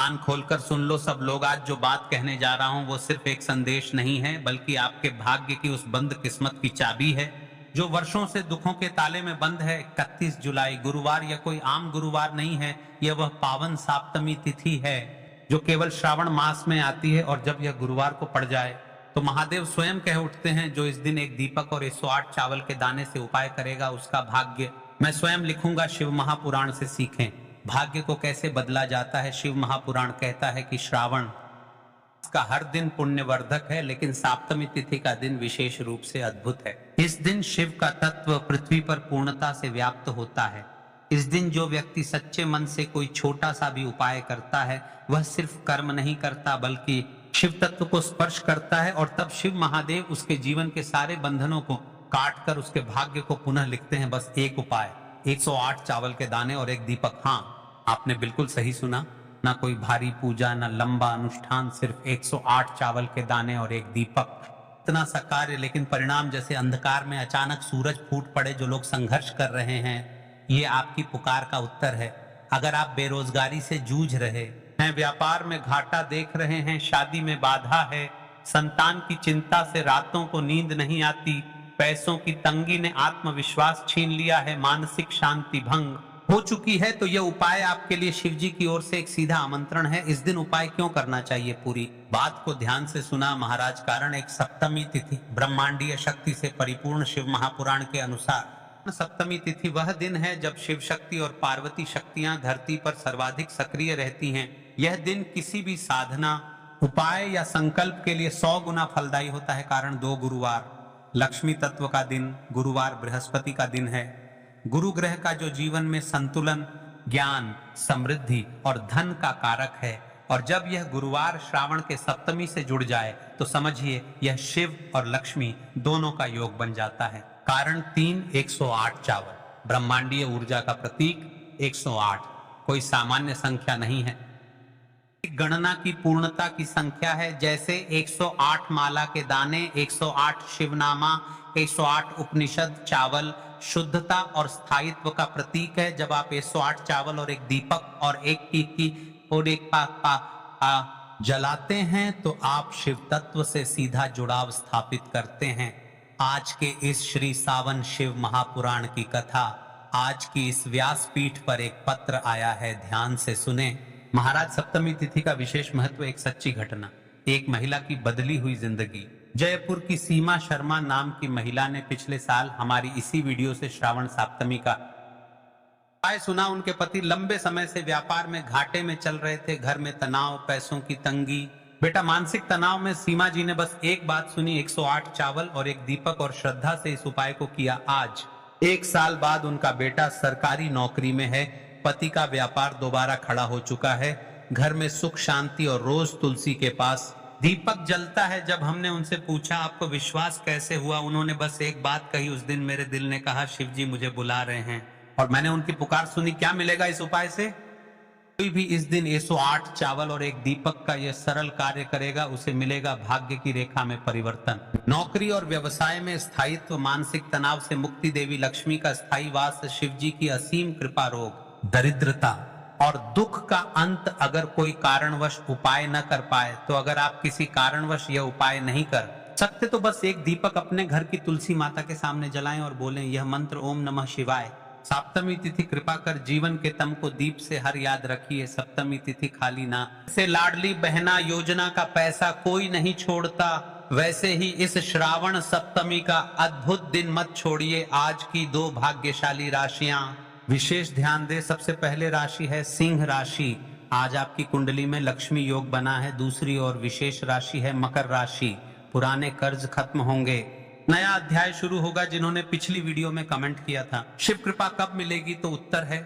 कान खोलकर सुन लो सब लोग, आज जो बात कहने जा रहा हूं वो सिर्फ एक संदेश नहीं है, बल्कि आपके भाग्य की उस बंद किस्मत की चाबी है जो वर्षों से दुखों के ताले में बंद है। 31 जुलाई गुरुवार यह कोई आम गुरुवार नहीं है, यह वह पावन सप्तमी तिथि है जो केवल श्रावण मास में आती है। और जब यह गुरुवार को पड़ जाए तो महादेव स्वयं कह उठते हैं, जो इस दिन एक दीपक और 108 चावल के दाने से उपाय करेगा उसका भाग्य मैं स्वयं लिखूंगा। शिव महापुराण से सीखें भाग्य को कैसे बदला जाता है। शिव महापुराण कहता है कि श्रावण का हर दिन पुण्यवर्धक है, लेकिन सप्तमी तिथि का दिन विशेष रूप से अद्भुत है। इस दिन शिव का तत्व पृथ्वी पर पूर्णता से व्याप्त होता है। इस दिन जो व्यक्ति सच्चे मन से कोई छोटा सा भी उपाय करता है वह सिर्फ कर्म नहीं करता बल्कि शिव तत्व को स्पर्श करता है, और तब शिव महादेव उसके जीवन के सारे बंधनों को काट कर उसके भाग्य को पुनः लिखते हैं। बस एक उपाय, 108 चावल के दाने और एक दीपक। हाँ, आपने बिल्कुल सही सुना, ना कोई भारी पूजा ना लंबा अनुष्ठान, सिर्फ 108 चावल के दाने और एक दीपक। इतना सा कार्य, लेकिन परिणाम जैसे अंधकार में अचानक सूरज फूट पड़े। जो लोग संघर्ष कर रहे हैं, ये आपकी पुकार का उत्तर है। अगर आप बेरोजगारी से जूझ रहे हैं, व्यापार में घाटा देख रहे हैं, शादी में बाधा है, संतान की चिंता से रातों को नींद नहीं आती, पैसों की तंगी ने आत्मविश्वास छीन लिया है, मानसिक शांति भंग हो चुकी है, तो यह उपाय आपके लिए शिव जी की ओर से एक सीधा आमंत्रण है। इस दिन उपाय क्यों करना चाहिए, पूरी बात को ध्यान से सुना महाराज। कारण एक सप्तमी तिथि ब्रह्मांडीय शक्ति से परिपूर्ण शिव महापुराण के अनुसार सप्तमी तिथि वह दिन है जब शिव शक्ति और पार्वती शक्तियां धरती पर सर्वाधिक सक्रिय रहती हैं। यह दिन किसी भी साधना, उपाय या संकल्प के लिए 100 गुना फलदायी होता है। कारण 2 गुरुवार लक्ष्मी तत्व का दिन, गुरुवार बृहस्पति का दिन है। गुरु ग्रह का जो जीवन में संतुलन, ज्ञान, समृद्धि और धन का कारक है, और जब यह गुरुवार श्रावण के सप्तमी से जुड़ जाए तो समझिए यह शिव और लक्ष्मी दोनों का योग बन जाता है। कारण 3, 108 चावल, ब्रह्मांडीय ऊर्जा का प्रतीक 108 कोई सामान्य संख्या नहीं है, गणना की पूर्णता की संख्या है। जैसे 108 माला के दाने, 108 शिवनामा, 108 उपनिषद चावल शुद्धता और स्थायित्व का प्रतीक है। जब आप 108 चावल और एक दीपक और एक टीकी और एक जलाते हैं तो आप शिव तत्व से सीधा जुड़ाव स्थापित करते हैं। आज के इस श्री सावन शिव महापुराण की कथा, आज की इस व्यासपीठ पर एक पत्र आया है, ध्यान से सुने। महाराज, सप्तमी तिथि का विशेष महत्व, एक सच्ची घटना, एक महिला की बदली हुई जिंदगी। जयपुर की सीमा शर्मा नाम की महिला ने पिछले साल हमारी इसी वीडियो से श्रावण सप्तमी का उपाय सुना। उनके पति लंबे समय से व्यापार में घाटे में चल रहे थे, घर में तनाव, पैसों की तंगी। बेटा, मानसिक तनाव में सीमा जी ने बस एक बात सुनी, 108 चावल और एक दीपक, और श्रद्धा से इस उपाय को किया। आज 1 साल बाद उनका बेटा सरकारी नौकरी में है, पति का व्यापार दोबारा खड़ा हो चुका है, घर में सुख शांति और रोज तुलसी के पास दीपक जलता है। जब हमने उनसे पूछा आपको विश्वास कैसे हुआ, उन्होंने बस एक बात कही, उस दिन मेरे दिल ने कहा शिव जी मुझे बुला रहे हैं, और मैंने उनकी पुकार सुनी। क्या मिलेगा इस उपाय से? कोई भी इस दिन 108 चावल और एक दीपक का यह सरल कार्य करेगा, उसे मिलेगा भाग्य की रेखा में परिवर्तन, नौकरी और व्यवसाय में स्थायित्व, मानसिक तनाव से मुक्ति, देवी लक्ष्मी का स्थायी वास, शिव जी की असीम कृपा, रोग दरिद्रता और दुख का अंत। अगर कोई कारणवश उपाय न कर पाए, तो अगर आप किसी कारणवश यह उपाय नहीं कर सकते तो बस एक दीपक अपने घर की तुलसी माता के सामने जलाएं और बोलें यह मंत्र, ओम नमः शिवाय। सप्तमी तिथि कृपा कर जीवन के तम को दीप से हर याद रखिए, सप्तमी तिथि खाली ना। से लाडली बहना योजना का पैसा कोई नहीं छोड़ता, वैसे ही इस श्रावण सप्तमी का अद्भुत दिन मत छोड़िए। आज की 2 भाग्यशाली राशियां विशेष ध्यान दे। सबसे पहले राशि है सिंह राशि। आज आपकी कुंडली में लक्ष्मी योग बना है। दूसरी और विशेष राशि है मकर राशि। पुराने कर्ज खत्म होंगे, नया अध्याय शुरू होगा। जिन्होंने पिछली वीडियो में कमेंट किया था शिव कृपा कब मिलेगी, तो उत्तर है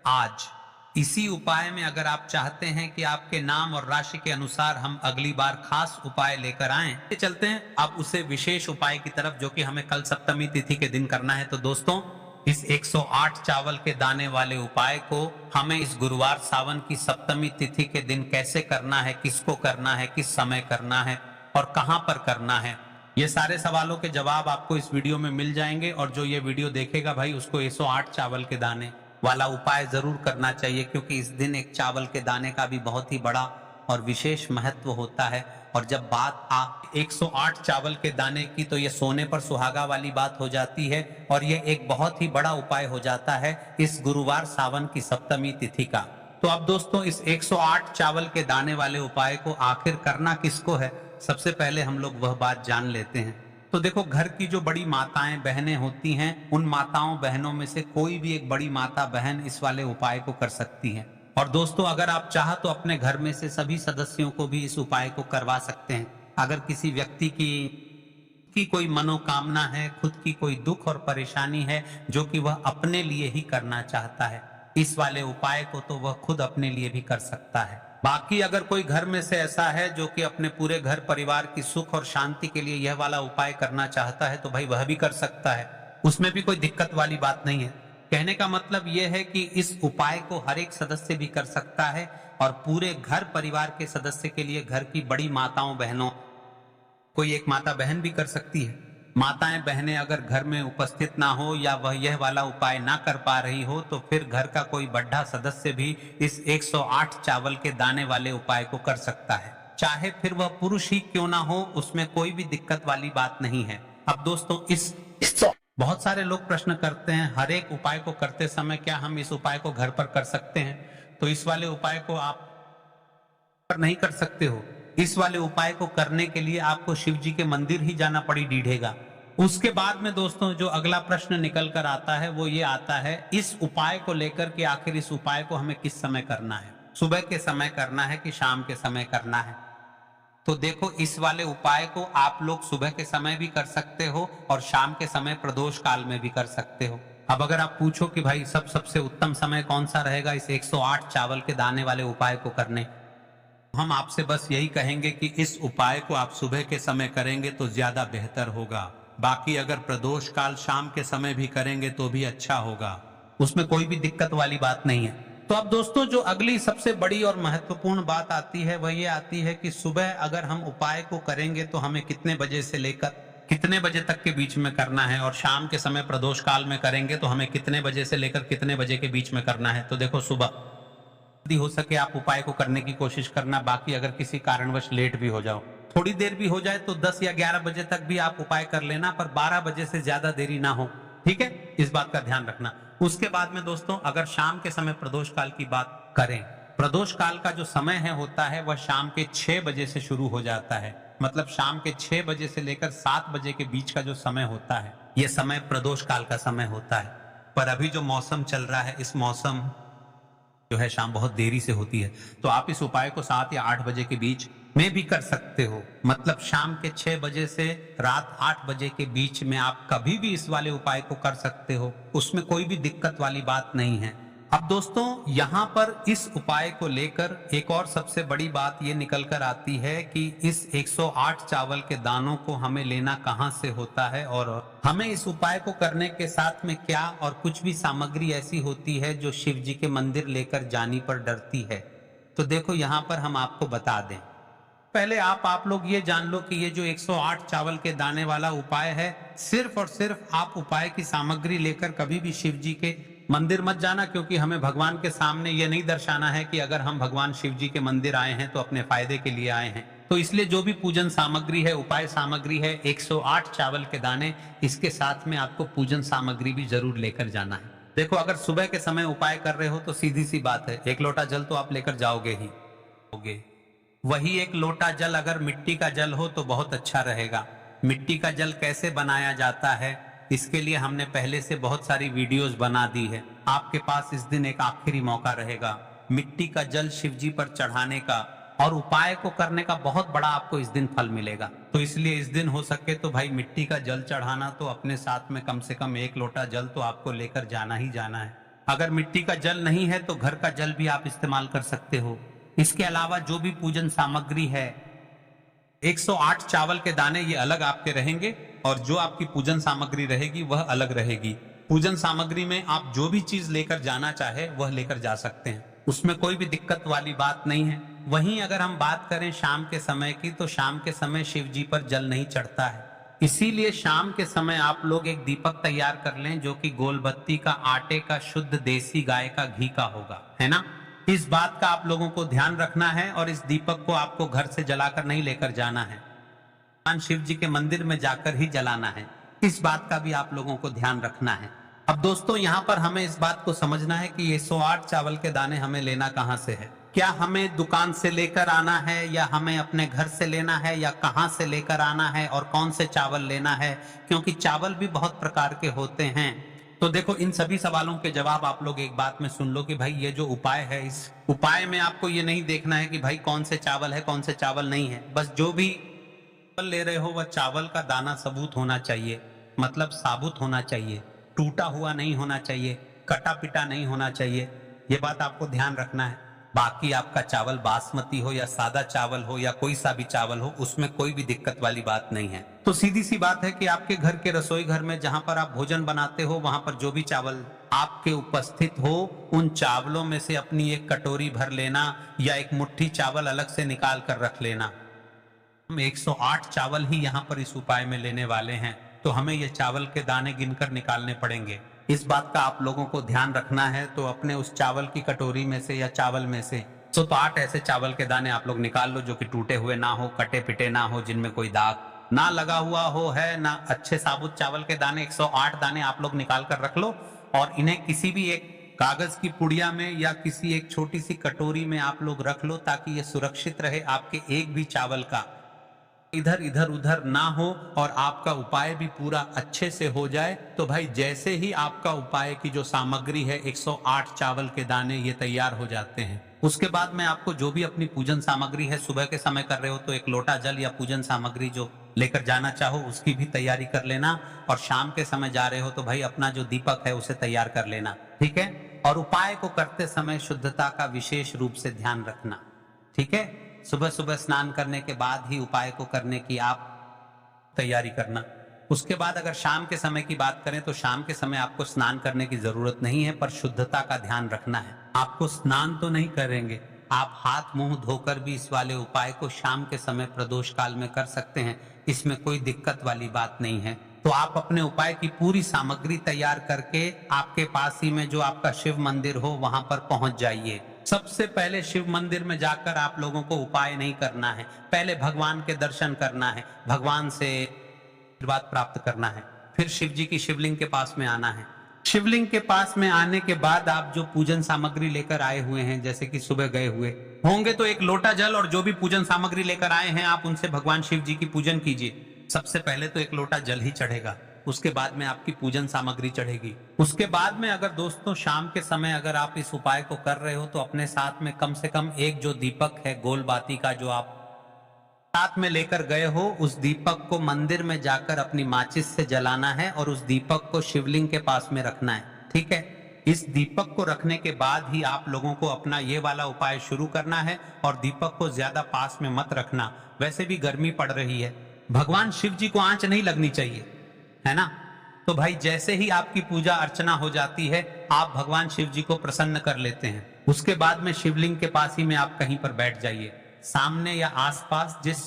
आज। इसी उपाय में अगर आप चाहते हैं कि आपके नाम और राशि के अनुसार हम अगली बार खास उपाय लेकर आएं, चलते हैं अब उसे विशेष उपाय की तरफ, जो कि हमें कल सप्तमी तिथि के दिन करना है। तो दोस्तों, इस 108 चावल के दाने वाले उपाय को हमें इस गुरुवार सावन की सप्तमी तिथि के दिन कैसे करना है, किसको करना है, किस समय करना है और कहां पर करना है, ये सारे सवालों के जवाब आपको इस वीडियो में मिल जाएंगे। और जो ये वीडियो देखेगा भाई, उसको 108 चावल के दाने वाला उपाय जरूर करना चाहिए, क्योंकि इस दिन एक चावल के दाने का भी बहुत ही बड़ा और विशेष महत्व होता है। और जब बात 108 चावल के दाने की, तो ये सोने पर सुहागा वाली बात हो जाती है और ये एक बहुत ही बड़ा उपाय हो जाता है इस गुरुवार सावन की सप्तमी तिथि का। तो अब दोस्तों, इस 108 चावल के दाने वाले उपाय को आखिर करना किसको है, सबसे पहले हम लोग वह बात जान लेते हैं। तो देखो, घर की जो बड़ी माताएं बहनें होती हैं, उन माताओं बहनों में से कोई भी एक बड़ी माता बहन इस वाले उपाय को कर सकती है। और दोस्तों, अगर आप चाह तो अपने घर में से सभी सदस्यों को भी इस उपाय को करवा सकते हैं। अगर किसी व्यक्ति की कोई मनोकामना है, खुद की कोई दुख और परेशानी है जो कि वह अपने लिए ही करना चाहता है, इस वाले उपाय को तो वह खुद अपने लिए भी कर सकता है। बाकी अगर कोई घर में से ऐसा है जो कि अपने पूरे घर परिवार की सुख और शांति के लिए यह वाला उपाय करना चाहता है, तो भाई वह भी कर सकता है, उसमें भी कोई दिक्कत वाली बात नहीं है। कहने का मतलब यह है कि इस उपाय को हर एक सदस्य भी कर सकता है और पूरे घर परिवार के सदस्य के लिए घर की बड़ी माताओं बहनों, कोई एक माता बहन भी कर सकती है। माताएं बहनें अगर घर में उपस्थित ना हो या वह यह वाला उपाय ना कर पा रही हो, तो फिर घर का कोई बड़ा सदस्य भी इस 108 चावल के दाने वाले उपाय को कर सकता है, चाहे फिर वह पुरुष ही क्यों ना हो, उसमें कोई भी दिक्कत वाली बात नहीं है। अब दोस्तों, बहुत सारे लोग प्रश्न करते हैं, हर एक उपाय को करते समय क्या हम इस उपाय को घर पर कर सकते हैं? तो इस वाले उपाय को आप नहीं कर सकते हो। इस वाले उपाय को करने के लिए आपको शिव जी के मंदिर ही जाना पड़ी डीढ़ेगा। उसके बाद में दोस्तों, जो अगला प्रश्न निकल कर आता है वो ये आता है, इस उपाय को लेकर के आखिर इस उपाय को हमें किस समय करना है, सुबह के समय करना है कि शाम के समय करना है? तो देखो, इस वाले उपाय को आप लोग सुबह के समय भी कर सकते हो और शाम के समय प्रदोष काल में भी कर सकते हो। अब अगर आप पूछो कि भाई सबसे उत्तम समय कौन सा रहेगा इस 108 चावल के दाने वाले उपाय को करने, हम आपसे बस यही कहेंगे कि इस उपाय को आप सुबह के समय करेंगे तो ज्यादा बेहतर होगा। बाकी अगर प्रदोष काल शाम के समय भी करेंगे तो भी अच्छा होगा, उसमें कोई भी दिक्कत वाली बात नहीं है। तो अब दोस्तों, जो अगली सबसे बड़ी और महत्वपूर्ण बात आती है वह ये आती है कि सुबह अगर हम उपाय को करेंगे तो हमें कितने बजे से लेकर कितने बजे तक के बीच में करना है, और शाम के समय प्रदोष काल में करेंगे तो हमें कितने बजे से लेकर कितने बजे के बीच में करना है। तो देखो, सुबह यदि हो सके आप उपाय को करने की कोशिश करना। बाकी अगर किसी कारणवश लेट भी हो जाओ, थोड़ी देर भी हो जाए, तो 10 या 11 बजे तक भी आप उपाय कर लेना, पर 12 बजे से ज्यादा देरी ना हो, ठीक है? इस बात का ध्यान रखना। उसके बाद में दोस्तों, अगर शाम के समय प्रदोष काल की बात करें, प्रदोष काल का जो समय है होता है वह शाम के 6 बजे से शुरू हो जाता है। मतलब शाम के 6 बजे से लेकर 7 बजे के बीच का जो समय होता है, यह समय प्रदोष काल का समय होता है। पर अभी जो मौसम चल रहा है, इस मौसम जो है शाम बहुत देरी से होती है, तो आप इस उपाय को 7 या 8 बजे के बीच में भी कर सकते हो। मतलब शाम के 6 बजे से रात 8 बजे के बीच में आप कभी भी इस वाले उपाय को कर सकते हो, उसमें कोई भी दिक्कत वाली बात नहीं है। अब दोस्तों, यहाँ पर इस उपाय को लेकर एक और सबसे बड़ी बात ये निकल कर आती है कि इस 108 चावल के दानों को हमें लेना कहाँ से होता है, और हमें इस उपाय को करने के साथ में क्या और कुछ भी सामग्री ऐसी होती है जो शिव जी के मंदिर लेकर जाने पर डरती है। तो देखो, यहाँ पर हम आपको बता दें, पहले आप लोग ये जान लो कि ये जो 108 चावल के दाने वाला उपाय है, सिर्फ और सिर्फ आप उपाय की सामग्री लेकर कभी भी शिव जी के मंदिर मत जाना, क्योंकि हमें भगवान के सामने ये नहीं दर्शाना है कि अगर हम भगवान शिव जी के मंदिर आए हैं तो अपने फायदे के लिए आए हैं। तो इसलिए जो भी पूजन सामग्री है, उपाय सामग्री है, 108 चावल के दाने, इसके साथ में आपको पूजन सामग्री भी जरूर लेकर जाना है। देखो, अगर सुबह के समय उपाय कर रहे हो तो सीधी सी बात है, 1 लोटा जल तो आप लेकर जाओगे ही होगे। वही 1 लोटा जल अगर मिट्टी का जल हो तो बहुत अच्छा रहेगा। मिट्टी का जल कैसे बनाया जाता है, इसके लिए हमने पहले से बहुत सारी वीडियोस बना दी है। आपके पास इस दिन एक आखिरी मौका रहेगा मिट्टी का जल शिव जी पर चढ़ाने का, और उपाय को करने का बहुत बड़ा आपको इस दिन फल मिलेगा। तो इसलिए इस दिन हो सके तो भाई मिट्टी का जल चढ़ाना, तो अपने साथ में कम से कम 1 लोटा जल तो आपको लेकर जाना ही जाना है। अगर मिट्टी का जल नहीं है तो घर का जल भी आप इस्तेमाल कर सकते हो। इसके अलावा जो भी पूजन सामग्री है, 108 चावल के दाने ये अलग आपके रहेंगे, और जो आपकी पूजन सामग्री रहेगी वह अलग रहेगी। पूजन सामग्री में आप जो भी चीज लेकर जाना चाहे वह लेकर जा सकते हैं, उसमें कोई भी दिक्कत वाली बात नहीं है। वहीं अगर हम बात करें शाम के समय की, तो शाम के समय शिव जी पर जल नहीं चढ़ता है। इसीलिए शाम के समय आप लोग एक दीपक तैयार कर लें जो कि गोलबत्ती का आटे का शुद्ध देसी गाय का घी का होगा, है ना। इस बात का आप लोगों को ध्यान रखना है और इस दीपक को आपको घर से जलाकर नहीं लेकर जाना है, भगवान शिव जी के मंदिर में जाकर ही जलाना है। इस बात का भी आप लोगों को ध्यान रखना है। अब दोस्तों यहाँ पर हमें इस बात को समझना है कि ये 108 चावल के दाने हमें लेना कहाँ से है। क्या हमें दुकान से लेकर आना है या हमें अपने घर से लेना है या कहाँ से लेकर आना है और कौन से चावल लेना है, क्योंकि चावल भी बहुत प्रकार के होते हैं। तो देखो इन सभी सवालों के जवाब आप लोग एक बात में सुन लो कि भाई ये जो उपाय है, इस उपाय में आपको ये नहीं देखना है कि भाई कौन से चावल है कौन से चावल नहीं है। बस जो भी चावल ले रहे हो वह चावल का दाना सबूत होना चाहिए, मतलब साबुत होना चाहिए, टूटा हुआ नहीं होना चाहिए, कटा पिटा नहीं होना चाहिए। ये बात आपको ध्यान रखना है। बाकी आपका चावल बासमती हो या सादा चावल हो या कोई सा भी चावल हो, उसमें कोई भी दिक्कत वाली बात नहीं है। तो सीधी सी बात है कि आपके घर के रसोई घर में जहां पर आप भोजन बनाते हो वहां पर जो भी चावल आपके उपस्थित हो, उन चावलों में से अपनी एक कटोरी भर लेना या एक मुट्ठी चावल अलग से निकाल कर रख लेना। हम 108 चावल ही यहाँ पर इस उपाय में लेने वाले हैं, तो हमें ये चावल के दाने गिनकर निकालने पड़ेंगे। इस बात का आप लोगों को ध्यान रखना है। तो अपने उस चावल की कटोरी में से या चावल में से 108 ऐसे चावल के दाने आप लोग निकाल लो जो कि टूटे हुए ना हो, कटे पिटे ना हो, जिनमें कोई दाग ना लगा हुआ हो है ना। अच्छे साबुत चावल के दाने 108 दाने आप लोग निकाल कर रख लो और इन्हें किसी भी एक कागज की पुड़िया में या किसी एक छोटी सी कटोरी में आप लोग रख लो, ताकि ये सुरक्षित रहे, आपके एक भी चावल का इधर इधर उधर ना हो और आपका उपाय भी पूरा अच्छे से हो जाए। तो भाई जैसे ही आपका उपाय की जो सामग्री है 108 चावल के दाने ये तैयार हो जाते हैं, उसके बाद में आपको जो भी अपनी पूजन सामग्री है, सुबह के समय कर रहे हो तो एक लोटा जल या पूजन सामग्री जो लेकर जाना चाहो उसकी भी तैयारी कर लेना, और शाम के समय जा रहे हो तो भाई अपना जो दीपक है उसे तैयार कर लेना, ठीक है। और उपाय को करते समय शुद्धता का विशेष रूप से ध्यान रखना, ठीक है। सुबह सुबह स्नान करने के बाद ही उपाय को करने की आप तैयारी करना। उसके बाद अगर शाम के समय की बात करें तो शाम के समय आपको स्नान करने की जरूरत नहीं है, पर शुद्धता का ध्यान रखना है। आपको स्नान तो नहीं करेंगे, आप हाथ मुंह धोकर भी इस वाले उपाय को शाम के समय प्रदोष काल में कर सकते हैं, इसमें कोई दिक्कत वाली बात नहीं है। तो आप अपने उपाय की पूरी सामग्री तैयार करके आपके पास ही में जो आपका शिव मंदिर हो वहां पर पहुंच जाइए। सबसे पहले शिव मंदिर में जाकर आप लोगों को उपाय नहीं करना है, पहले भगवान के दर्शन करना है, भगवान से आशीर्वाद प्राप्त करना है, फिर शिव जी की शिवलिंग के पास में आना है। शिवलिंग के पास में आने के बाद आप जो पूजन सामग्री लेकर आए हुए हैं, जैसे कि सुबह गए हुए होंगे तो एक लोटा जल और जो भी पूजन सामग्री लेकर आए हैं आप उनसे भगवान शिव जी की पूजन कीजिए। सबसे पहले तो एक लोटा जल ही चढ़ेगा, उसके बाद में आपकी पूजन सामग्री चढ़ेगी। उसके बाद में अगर दोस्तों शाम के समय अगर आप इस उपाय को कर रहे हो तो अपने साथ में कम से कम एक जो दीपक है गोल बाती का जो आप साथ में लेकर गए हो, उस दीपक को मंदिर में जाकर अपनी माचिस से जलाना है और उस दीपक को शिवलिंग के पास में रखना है, ठीक है। इस दीपक को रखने के बाद ही आप लोगों को अपना ये वाला उपाय शुरू करना है और दीपक को ज्यादा पास में मत रखना, वैसे भी गर्मी पड़ रही है, भगवान शिव जी को आंच नहीं लगनी चाहिए, है ना। तो भाई जैसे ही आपकी पूजा अर्चना हो जाती है आप भगवान शिव जी को प्रसन्न कर लेते हैं। उसके बाद में शिवलिंग के पास ही में आप कहीं पर बैठ जाइए, सामने या आसपास जिस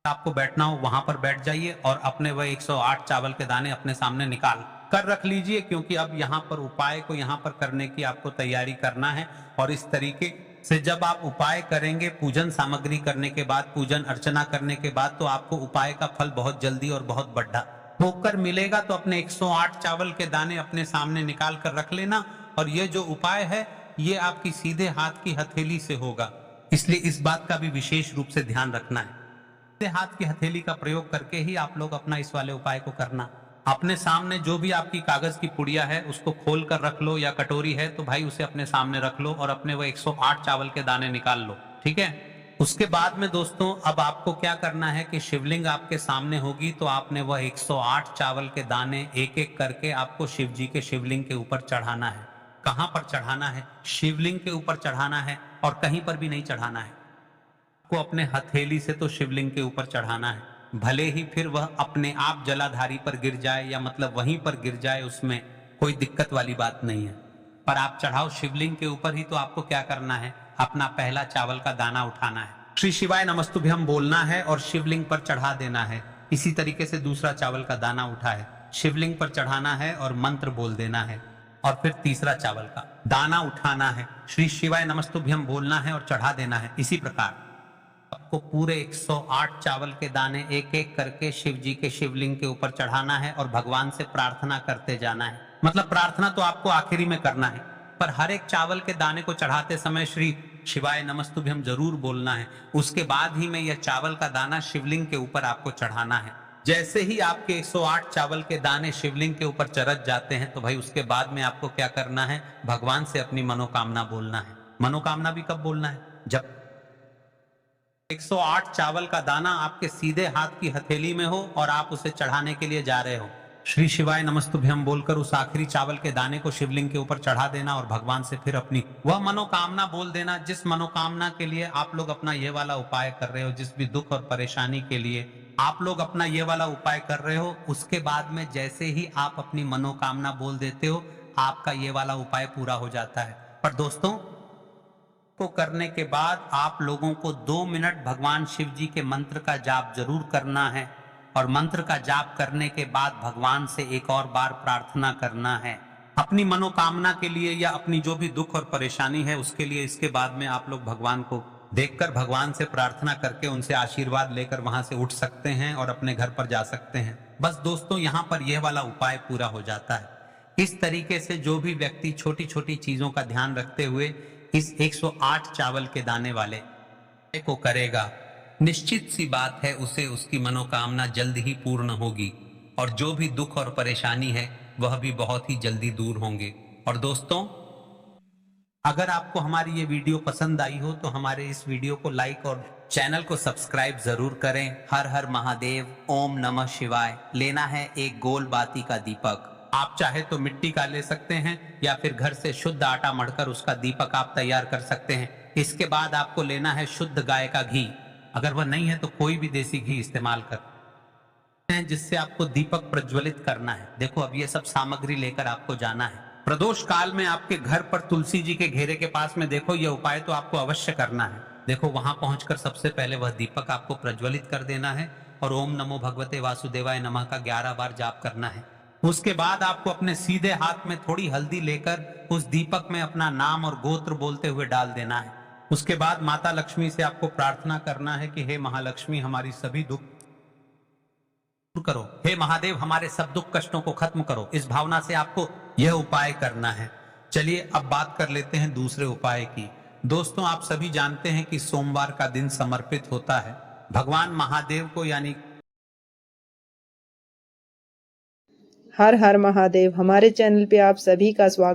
आपको बैठना हो वहां पर बैठ जाइए और अपने वह 108 चावल के दाने अपने सामने निकाल कर रख लीजिए, क्योंकि अब यहाँ पर उपाय को यहाँ पर करने की आपको तैयारी करना है। और इस तरीके से जब आप उपाय करेंगे, पूजन सामग्री करने के बाद, पूजन अर्चना करने के बाद, तो आपको उपाय का फल बहुत जल्दी और बहुत बड़ा होकर मिलेगा। तो अपने 108 चावल के दाने अपने सामने निकाल कर रख लेना और ये जो उपाय है ये आपकी सीधे हाथ की हथेली से होगा, इसलिए इस बात का भी विशेष रूप से ध्यान रखना है। सीधे हाथ की हथेली का प्रयोग करके ही आप लोग अपना इस वाले उपाय को करना। अपने सामने जो भी आपकी कागज की पुड़िया है उसको खोल कर रख लो, या कटोरी है तो भाई उसे अपने सामने रख लो और अपने वो 108 चावल के दाने निकाल लो, ठीक है। उसके बाद में दोस्तों अब आपको क्या करना है कि शिवलिंग आपके सामने होगी तो आपने वह 108 चावल के दाने एक एक करके आपको शिव जी के शिवलिंग के ऊपर चढ़ाना है। कहां पर चढ़ाना है? शिवलिंग के ऊपर चढ़ाना है और कहीं पर भी नहीं चढ़ाना है, को अपने हथेली से तो शिवलिंग के ऊपर चढ़ाना है। भले ही फिर वह अपने आप जलाधारी पर गिर जाए या मतलब वहीं पर गिर जाए, उसमें कोई दिक्कत वाली बात नहीं है, पर आप चढ़ाओ शिवलिंग के ऊपर ही। तो आपको क्या करना है, अपना पहला चावल का दाना उठाना है, श्री शिवाय नमस्तुभ्यम बोलना है और शिवलिंग पर चढ़ा देना है। इसी तरीके से दूसरा चावल का दाना उठा है, शिवलिंग पर चढ़ाना है और मंत्र बोल देना है। और फिर तीसरा चावल का दाना उठाना है, श्री शिवाय नमस्तुभ्यम बोलना है और चढ़ा देना है। इसी प्रकार आपको पूरे 108 चावल के दाने एक एक करके शिव जी के शिवलिंग के ऊपर चढ़ाना है और भगवान से प्रार्थना करते जाना है। मतलब प्रार्थना तो आपको आखिरी में करना है, पर हर एक चावल के दाने को चढ़ाते समय श्री शिवाय नमस्तुभ्यम जरूर बोलना है। उसके बाद ही में यह चावल का दाना शिवलिंग के ऊपर आपको चढ़ाना है। जैसे ही आपके 108 चावल के दाने शिवलिंग के ऊपर चरच जाते हैं तो भाई उसके बाद में आपको क्या करना है, भगवान से अपनी मनोकामना बोलना है। मनोकामना भी कब बोलना है, जब 108 चावल का दाना आपके सीधे हाथ की हथेली में हो और आप उसे चढ़ाने के लिए जा रहे हो। श्री शिवाय नमस्तुभ्यम बोलकर उस आखिरी चावल के दाने को शिवलिंग के ऊपर चढ़ा देना और भगवान से फिर अपनी वह मनोकामना बोल देना, जिस मनोकामना के लिए आप लोग अपना ये वाला उपाय कर रहे हो, जिस भी दुख और परेशानी के लिए आप लोग अपना ये वाला उपाय कर रहे हो। उसके बाद में जैसे ही आप अपनी मनोकामना बोल देते हो, आपका ये वाला उपाय पूरा हो जाता है। पर दोस्तों को करने के बाद आप लोगों को 2 मिनट भगवान शिव जी के मंत्र का जाप जरूर करना है और मंत्र का जाप करने के बाद भगवान से एक और बार प्रार्थना करना है अपनी मनोकामना के लिए या अपनी जो भी दुख और परेशानी है उसके लिए। इसके बाद में आप लोग भगवान को देखकर भगवान से प्रार्थना करके उनसे आशीर्वाद लेकर वहां से उठ सकते हैं और अपने घर पर जा सकते हैं। बस दोस्तों यहाँ पर यह वाला उपाय पूरा हो जाता है। इस तरीके से जो भी व्यक्ति छोटी छोटी चीजों का ध्यान रखते हुए इस 108 चावल के दाने वाले को करेगा, निश्चित सी बात है उसे उसकी मनोकामना जल्द ही पूर्ण होगी और जो भी दुख और परेशानी है वह भी बहुत ही जल्दी दूर होंगे। और दोस्तों अगर आपको हमारी ये वीडियो पसंद आई हो तो हमारे इस वीडियो को लाइक और चैनल को सब्सक्राइब जरूर करें। हर हर महादेव, ओम नमः शिवाय। लेना है एक गोल बाती का दीपक, आप चाहे तो मिट्टी का ले सकते हैं या फिर घर से शुद्ध आटा मढ़कर उसका दीपक आप तैयार कर सकते हैं। इसके बाद आपको लेना है शुद्ध गाय का घी, अगर वह नहीं है तो कोई भी देसी घी इस्तेमाल कर हैं, जिससे आपको दीपक प्रज्वलित करना है। देखो अब ये सब सामग्री लेकर आपको जाना है। प्रदोष काल में आपके घर पर तुलसी जी के घेरे के पास में देखो ये उपाय तो आपको अवश्य करना है। देखो वहां पहुंचकर सबसे पहले वह दीपक आपको प्रज्वलित कर देना है और ओम नमो भगवते वासुदेवाय नमः का 11 बार जाप करना है। उसके बाद आपको अपने सीधे हाथ में थोड़ी हल्दी लेकर उस दीपक में अपना नाम और गोत्र बोलते हुए डाल देना है। उसके बाद माता लक्ष्मी से आपको प्रार्थना करना है कि हे महालक्ष्मी हमारी सभी दुख दूर करो, हे महादेव हमारे सब दुख कष्टों को खत्म करो। इस भावना से आपको यह उपाय करना है। चलिए अब बात कर लेते हैं दूसरे उपाय की। दोस्तों आप सभी जानते हैं कि सोमवार का दिन समर्पित होता है भगवान महादेव को, यानी हर हर महादेव। हमारे चैनल पे आप सभी का स्वागत।